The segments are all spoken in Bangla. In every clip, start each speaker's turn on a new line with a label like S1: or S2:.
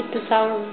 S1: একটু সাউন্ড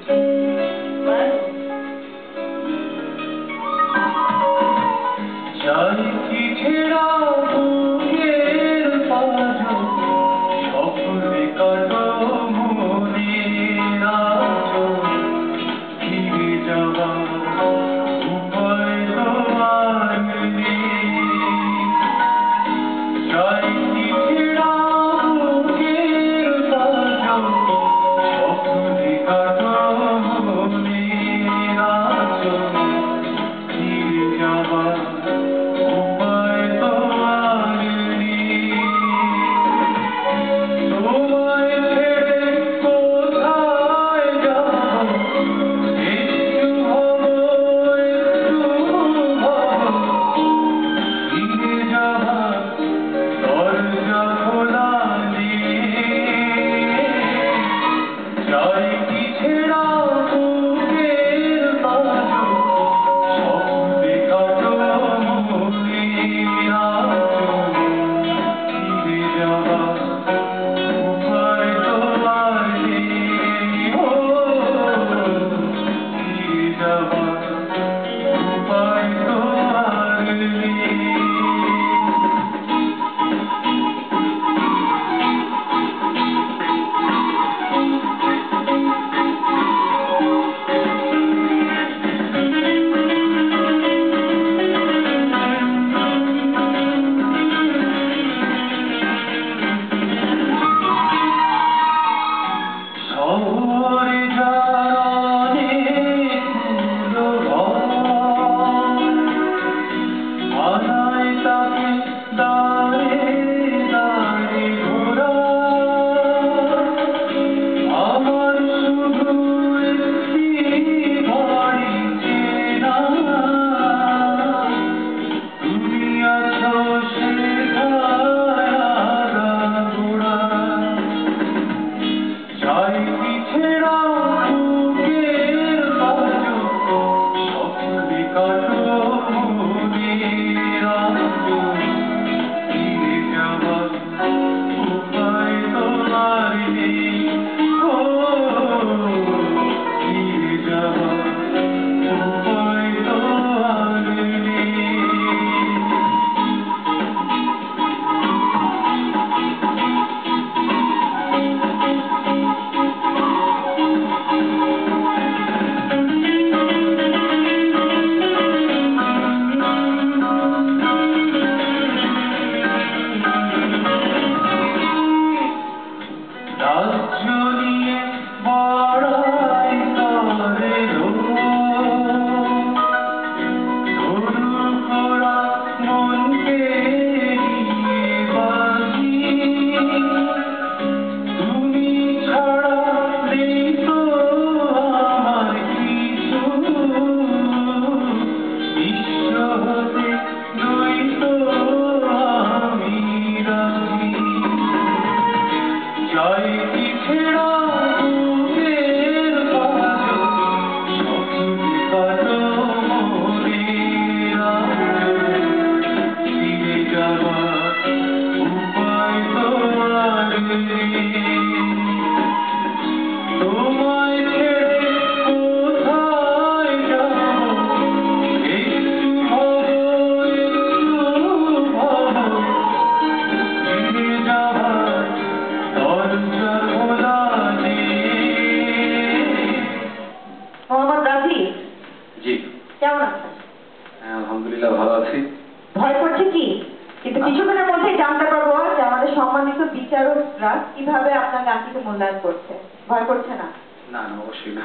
S2: কিভাবে আপনার গানটিকে মূল্যায়ন করছে? ভয় করছে না?
S3: না না, অবশ্যই না।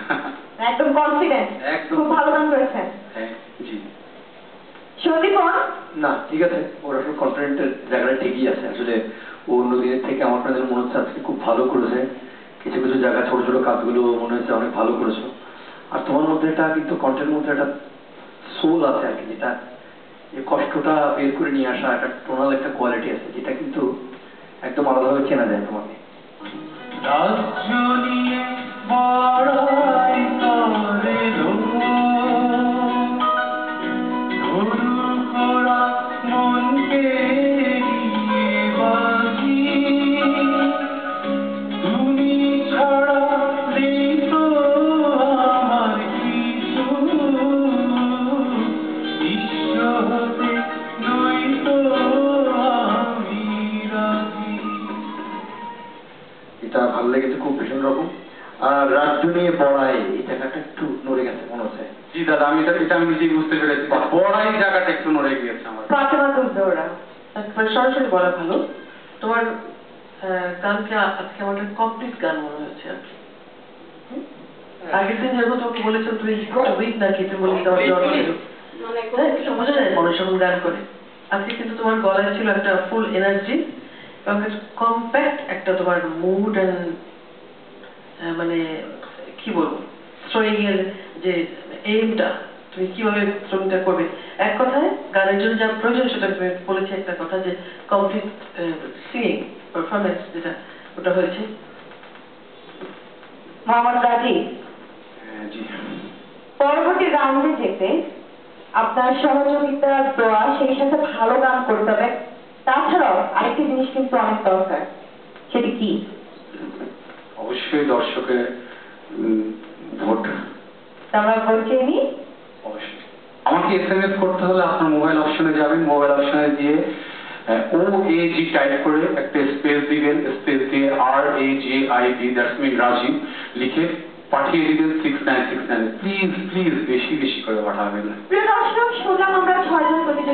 S2: একদম কনফিডেন্ট? খুব ভালো গান করেছেন?
S3: হ্যাঁ, জি।
S2: সন্দীপন?
S3: না, ঠিক আছে, ওর আসলে কনফিডেন্টের জায়গাটা ঠিকই আছে। আসলে ও অন্য দিনের থেকে আমার আপনাদের মনে হচ্ছে আজকে খুব ভালো করেছে। কিছু কিছু জায়গা ছোট ছোট কাজগুলো মনে হচ্ছে অনেক ভালো করেছো। আর তোমার মধ্যে এটা কিন্তু কণ্ঠের মধ্যে একটা সোল আছে আর কি, যেটা কষ্টটা বের করে নিয়ে আসা একটা টোনাল একটা কোয়ালিটি আছে, যেটা কিন্তু একদম আলাদাভাবে চেনা যায় তোমাকে।
S4: তুমি ছাড়া নেই তো
S3: এটা ভালো লেগেছে খুব ভীষণ রকম। আর রাজ্য নিয়ে বড়াই এই জায়গাটা একটু নড়ে গেছে মনে হচ্ছে।
S1: জি দাদা, এটা আমি নিজেই বুঝতে পেরেছি, বড়াই জায়গাটা একটু নড়ে গিয়েছে আমার।
S2: ফাতেমা তুজোরা
S4: একবার সরাসরি বলা ভালো। তোমার গানকে আজকে আমার কমপ্লিট গান মনে হয়েছে আর কি। আগের দিন যেরকম তোমাকে বলেছিলাম তুমি উইক নাকি, তুমি বলে তোমার জ্বর ছিল, কিছু বোঝা যায় মানুষ যখন গান করে। আজকে কিন্তু তোমার গলায় ছিল একটা ফুল এনার্জি এবং কম্প্যাক্ট একটা তোমার মুড অ্যান্ড মানে কি বলবো স্ট্রয়িং এর যে এইমটা, তুমি কিভাবে শ্রমটা করবে। এক কথায় গানের জন্য যা প্রয়োজন সেটা তুমি বলেছি একটা কথা, যে কমপ্লিট সিঙ্গিং পারফরমেন্স যেটা ওটা হয়েছে।
S2: মোহাম্মদ গাজী,
S1: জি,
S2: পরবর্তী রাউন্ডে যেতে আপনার সহযোগিতা দেওয়া, সেই সাথে ভালো গান করতে হবে। তাছাড়াও আরেকটি জিনিস কিন্তু অনেক দরকার, সেটি কি?
S1: অবশ্যই দর্শকের ভোট।
S2: তা আমরা ভোট চেয়ে নিই।
S1: অবশ্যই আমাকে SMS করতে হলে আপনার মোবাইল অপশনে যাবেন, মোবাইল অপশনে গিয়ে OAG টাইপ করে একটা স্পেস দিবেন, স্পেস দিয়ে RAJIB দ্যাটস মিন রাজীব লিখে পাঠিয়ে দিবেন 6969। প্লিজ প্লিজ বেশি বেশি করে পাঠাবেন।
S2: প্রিয় দর্শক, শুনলাম আমরা 6 জন প্রতিযোগী